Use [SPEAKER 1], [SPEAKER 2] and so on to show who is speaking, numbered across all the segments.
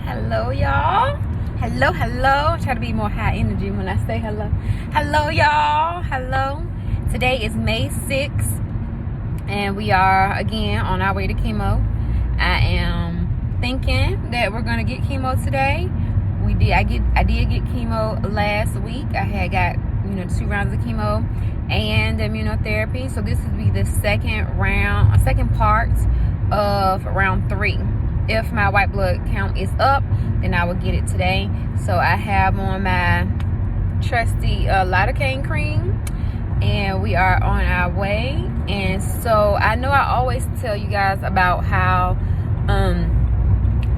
[SPEAKER 1] Hello, y'all. Hello. Try to be more high energy when I say hello. Hello, y'all. Hello. Today is May 6th, and we are again on our way to chemo. I am thinking that we're gonna get chemo today. I did get chemo last week. I had got 2 rounds of chemo and immunotherapy. So this will be the second part of round 3. If my white blood count is up, then I will get it today. So I have on my trusty lidocaine cream, and we are on our way. And so I know I always tell you guys about how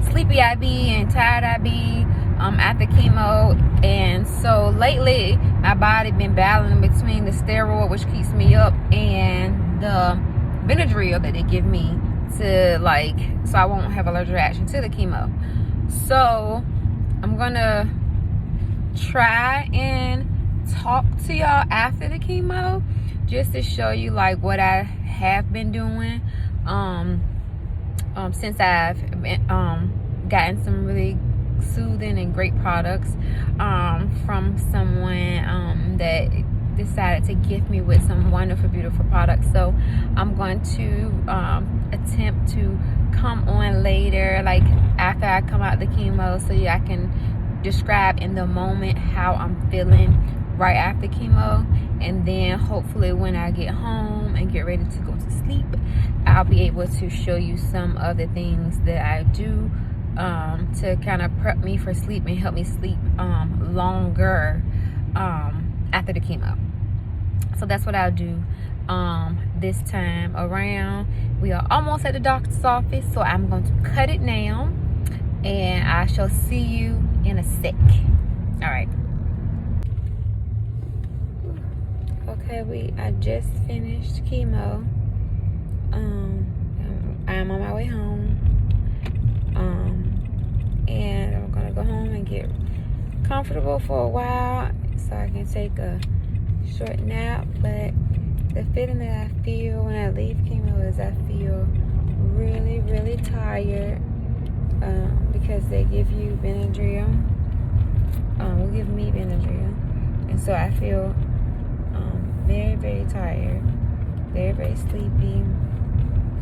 [SPEAKER 1] sleepy I be and tired I be after chemo. And so lately my body been battling between the steroid, which keeps me up, and the Benadryl that they give me to so I won't have allergic reaction to the chemo. So I'm gonna try and talk to y'all after the chemo, just to show you what I have been doing since I've been, gotten some really soothing and great products from someone that decided to gift me with some wonderful, beautiful products. So I'm going to attempt to come on later, after I come out the chemo, so I can describe in the moment how I'm feeling right after chemo. And then hopefully when I get home and get ready to go to sleep, I'll be able to show you some of the things that I do to kind of prep me for sleep and help me sleep longer after the chemo. So that's what I'll do this time around. We are almost at the doctor's office, so I'm going to cut it now, and I shall see you in a sec. All right. Okay, I just finished chemo. I'm on my way home, and I'm gonna go home and get comfortable for a while so I can take a short nap. But the feeling that I feel when I leave chemo is I feel really, really tired, because they give you Benadryl. Will give me Benadryl, and so I feel very, very tired, very, very sleepy,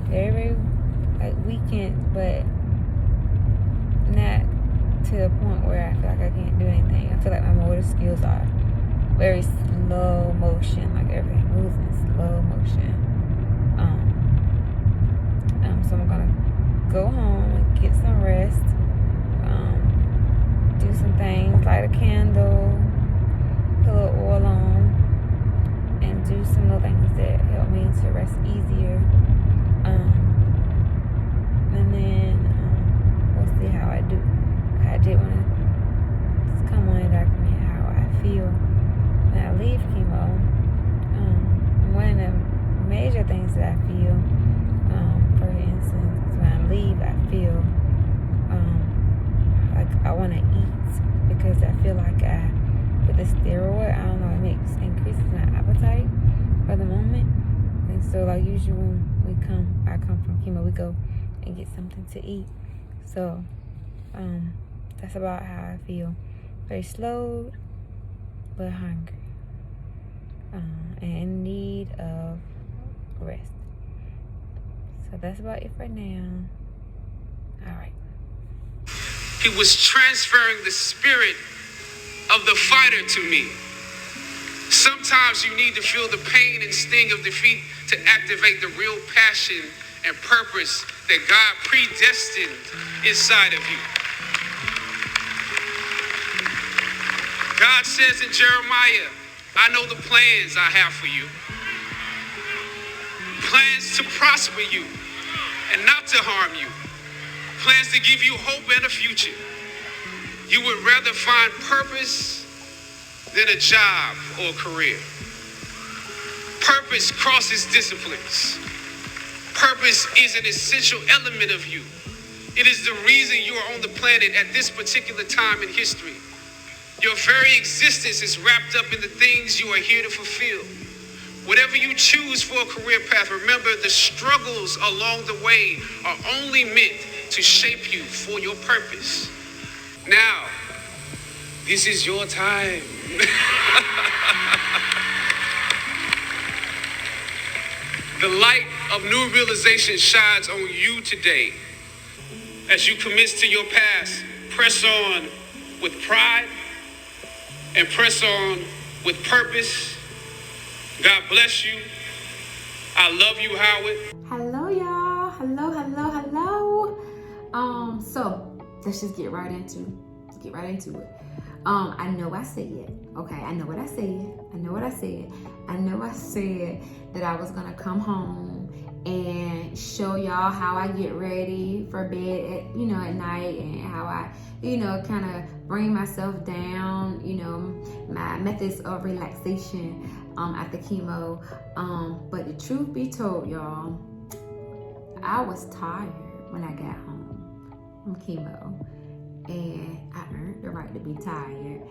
[SPEAKER 1] very, very weakened, but not to the point where I feel like I can't do anything. I feel like my motor skills are very slow motion, everything moves in slow motion. So I'm gonna go home and get some rest, do some things, light a candle, put a little oil on, and do some little things that help me to rest easier. And then we'll see how I do. I did want to just come on and document how I feel when I leave chemo. One of the major things that I feel, for instance, is when I leave, I feel like I want to eat, because I feel like with the steroid, I don't know, it increases my appetite for the moment. And so usually when I come from chemo, we go and get something to eat. So that's about how I feel. Very slowed, but hungry, and in need of rest. So that's about it for now. All right.
[SPEAKER 2] He was transferring the spirit of the fighter to me. Sometimes you need to feel the pain and sting of defeat to activate the real passion and purpose that God predestined inside of you. God says in Jeremiah, I know the plans I have for you. Plans to prosper you and not to harm you. Plans to give you hope and a future. You would rather find purpose than a job or a career. Purpose crosses disciplines. Purpose is an essential element of you. It is the reason you are on the planet at this particular time in history. Your very existence is wrapped up in the things you are here to fulfill. Whatever you choose for a career path, remember the struggles along the way are only meant to shape you for your purpose. Now, this is your time. The light of new realization shines on you today. As you commit to your past, press on with pride and press on with purpose. God bless you. I love you, Howard.
[SPEAKER 1] Hello, y'all. Hello. So let's just get right into it. I know I said it. Okay, I know I said that I was gonna come home and show y'all how I get ready for bed at night, and how I, kind of bring myself down, my methods of relaxation after chemo. But the truth be told, y'all, I was tired when I got home from chemo. And I earned the right to be tired.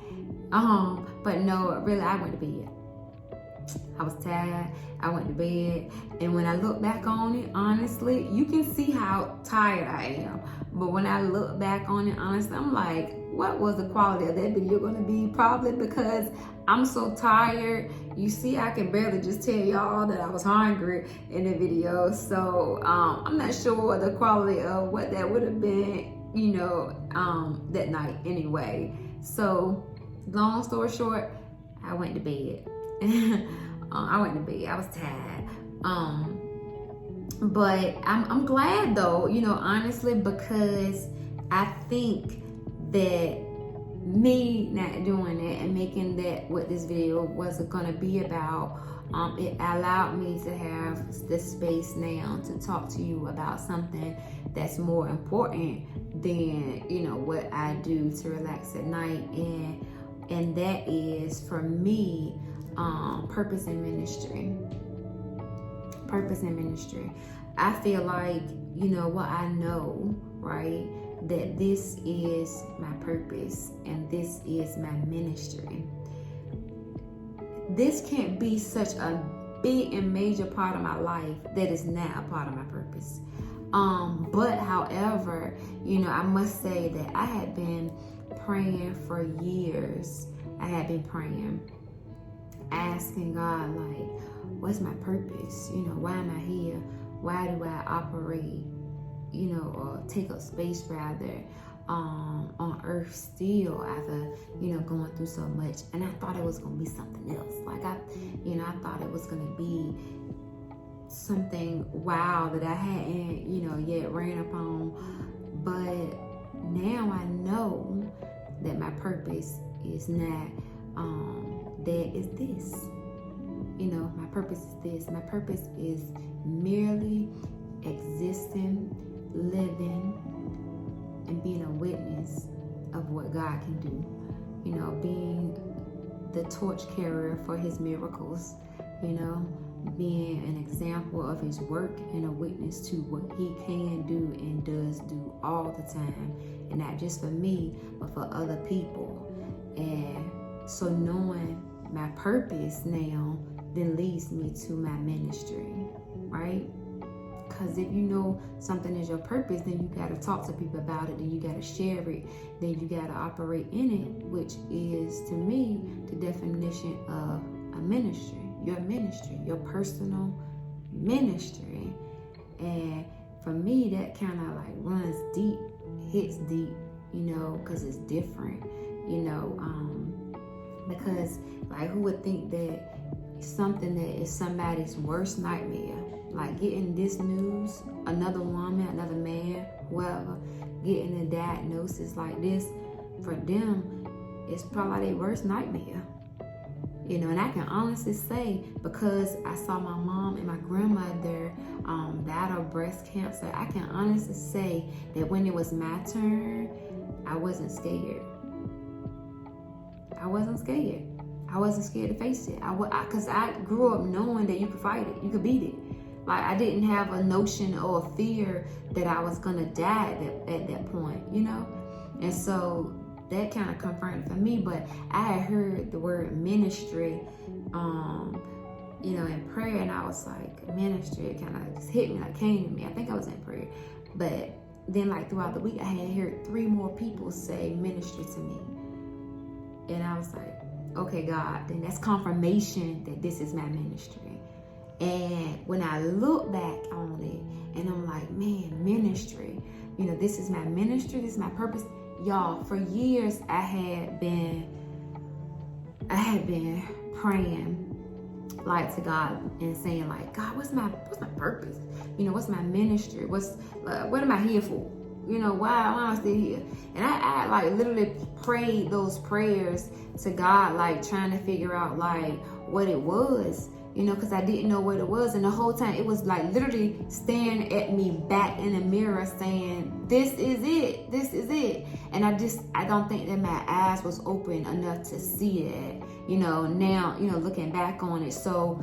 [SPEAKER 1] But no, really, I went to bed. I was tired. I went to bed. And when I look back on it, honestly, you can see how tired I am. But when I look back on it, honestly, I'm like, what was the quality of that video going to be? Probably because I'm so tired. You see, I can barely just tell y'all that I was hungry in the video. So I'm not sure the quality of what that would have been, that night anyway. So long story short, I went to bed. I was tired. But I'm glad though, honestly, because I think that me not doing it and making that what this video was gonna be about, it allowed me to have the space now to talk to you about something that's more important than what I do to relax at night, and that is, for me, purpose in ministry. I feel like, what I know, right, that this is my purpose and this is my ministry. This can't be such a big and major part of my life that is not a part of my purpose. But however, I must say that I had been praying for years. I had been praying, asking God, like, what's my purpose? Why am I here? Why do I operate, or take up space rather, on earth still after, going through so much? And I thought it was going to be something else. Like I thought it was going to be something wow that I hadn't, yet ran upon. But now I know that my purpose is not, that is this. My purpose is this. My purpose is merely existing, living, and being a witness of what God can do. Being the torch carrier for his miracles, being an example of his work and a witness to what he can do and does do all the time. And not just for me, but for other people. And so knowing my purpose now then leads me to my ministry, right? Because if you know something is your purpose, then you got to talk to people about it, then you got to share it, then you got to operate in it, which is, to me, the definition of a ministry, your personal ministry. And for me, that kind of like runs deep, hits deep, because it's different, because like, who would think that something that is somebody's worst nightmare, like getting this news, another woman, another man, whoever, getting a diagnosis like this, for them, it's probably their worst nightmare. And I can honestly say, because I saw my mom and my grandmother battle breast cancer, I can honestly say that when it was my turn, I wasn't scared. I wasn't scared to face it. Because I grew up knowing that you could fight it, you could beat it. Like, I didn't have a notion or a fear that I was gonna die at that point, And so that kind of confirmed for me. But I had heard the word ministry, in prayer, and I was like, ministry, it kind of just hit me, like came to me. I think I was in prayer, but then like throughout the week, I had heard 3 more people say ministry to me. And I was like, okay, God, then that's confirmation that this is my ministry. And when I look back on it, and I'm like, man, ministry, this is my ministry, this is my purpose. Y'all, for years I had been praying like to God and saying like, God, what's my purpose? What's my ministry? What am I here for? Why am I still here? And I like literally prayed those prayers to God, like trying to figure out like what it was, because I didn't know what it was. And the whole time it was like literally staring at me back in the mirror saying, this is it, this is it. And I don't think that my eyes was open enough to see that, now, looking back on it. So,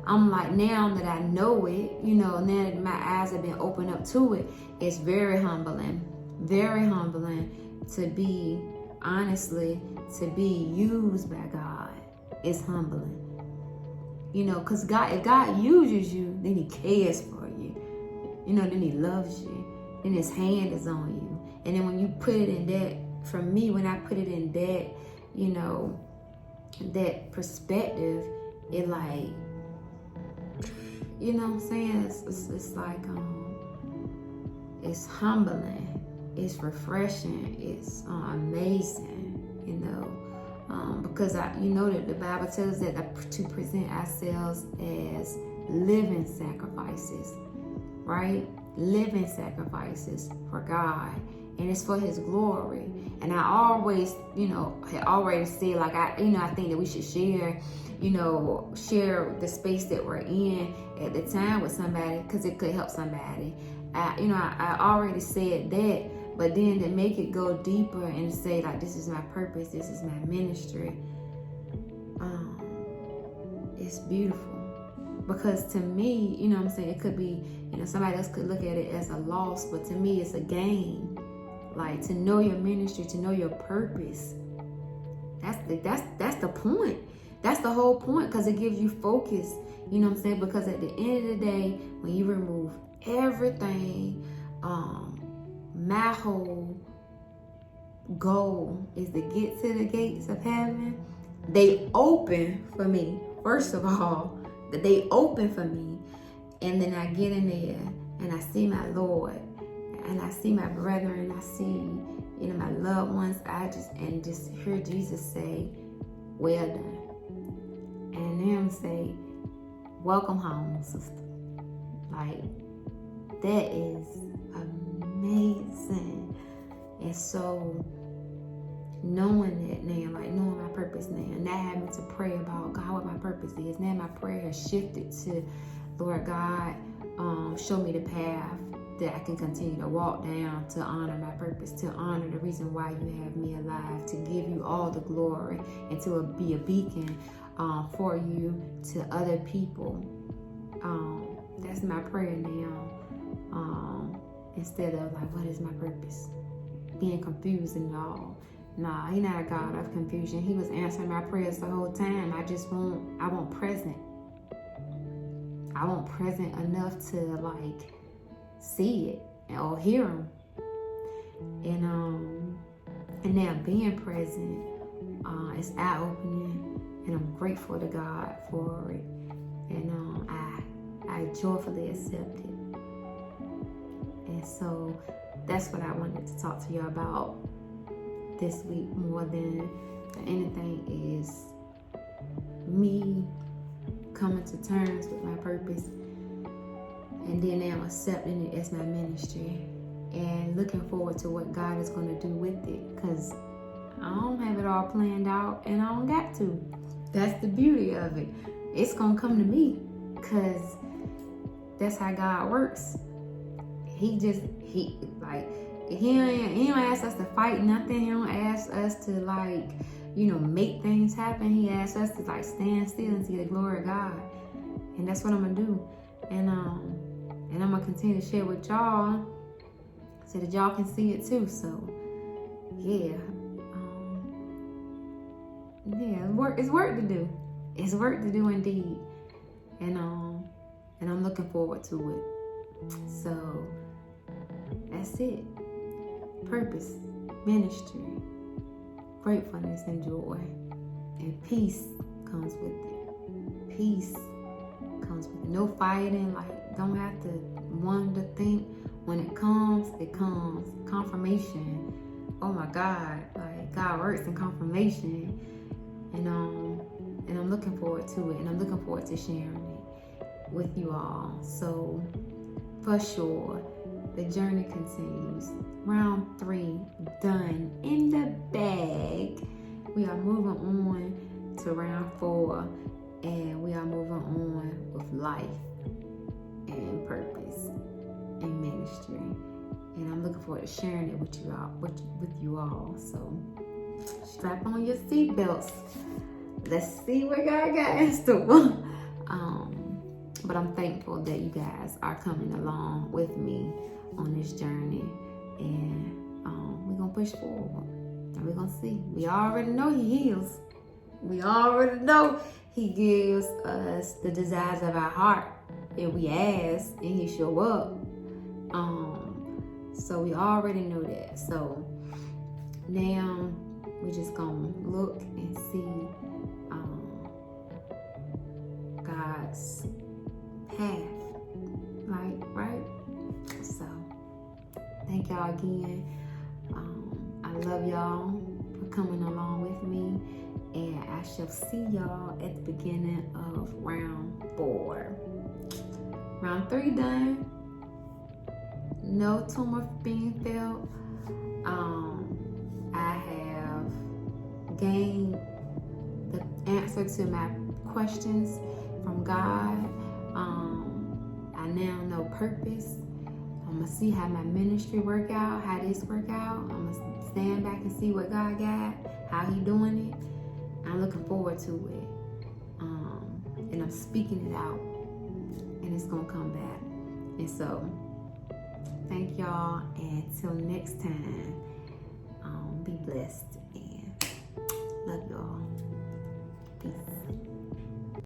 [SPEAKER 1] I'm like, now that I know it, now that my eyes have been opened up to it, it's very humbling to be, honestly, to be used by God. It's humbling. Because if God uses you, then he cares for you. Then he loves you. Then his hand is on you. And then when you put it in that, for me, when I put it in that, that perspective, it like, what I'm saying? It's like, it's humbling. It's refreshing. It's amazing, because that the Bible tells us that to present ourselves as living sacrifices, right? Living sacrifices for God, and it's for his glory. And I always, had already said, like, I think that we should share the space that we're in at the time with somebody, because it could help somebody. I already said that. But then to make it go deeper and say, like, this is my purpose, this is my ministry, it's beautiful. Because to me, it could be, somebody else could look at it as a loss, but to me it's a gain. Like, to know your ministry, to know your purpose. That's the point. That's the whole point, because it gives you focus. Because at the end of the day, when you remove everything, my whole goal is to get to the gates of heaven. They open for me. First of all, that they open for me. And then I get in there and I see my Lord, and I see my brethren, I see, my loved ones. Just hear Jesus say, well done. And them say, welcome home, sister. Like, that is amazing. And so knowing that now, like knowing my purpose now, not having to pray about God what my purpose is, now my prayer has shifted to, Lord God, show me the path that I can continue to walk down to honor my purpose, to honor the reason why you have me alive, to give you all the glory, and to be a beacon for you to other people. That's my prayer now. Instead of like, what is my purpose? Being confused and all. Nah, he's not a God of confusion. He was answering my prayers the whole time. I want present. I want present enough to like see it or hear him. And now being present, it's eye-opening, and I'm grateful to God for it. And I joyfully accept it. And so that's what I wanted to talk to you about this week, more than anything, is me coming to terms with my purpose, and then now accepting it as my ministry and looking forward to what God is going to do with it, because I don't have it all planned out and I don't got to. That's the beauty of it. It's going to come to me, because that's how God works. He don't ask us to fight nothing. He don't ask us to like, make things happen. He asks us to like stand still and see the glory of God. And that's what I'm gonna do. And I'm gonna continue to share with y'all so that y'all can see it too. So yeah. It's work to do. It's work to do indeed. And I'm looking forward to it. So that's it. Purpose, ministry, gratefulness, and joy. And peace comes with it. Peace comes with it. No fighting. Like, don't have to wonder, think. When it comes, it comes. Confirmation. Oh my God. Like, God works in confirmation. And I'm looking forward to it. And I'm looking forward to sharing it with you all. So, for sure, the journey continues. Round 3 done, in the bag. We are moving on to round 4, and we are moving on with life and purpose and ministry. And I'm looking forward to sharing it with you all. So strap on your seatbelts. Let's see what God got in store. But I'm thankful that you guys are coming along with me on this journey, and we're gonna push forward, and we're gonna see. We already know He heals. We already know He gives us the desires of our heart if we ask, and He show up. So we already know that. So now we're just gonna look and see God's path, like, right? So thank y'all again. I love y'all for coming along with me, and I shall see y'all at the beginning of round 4. Round 3 done. No tumor being felt. I have gained the answer to my questions from God. I now know purpose. I'm gonna see how my ministry work out, how this work out. I'm gonna stand back and see what God got, how He doing it. I'm looking forward to it. And I'm speaking it out, and it's gonna come back. And so, thank y'all, and until next time, be blessed.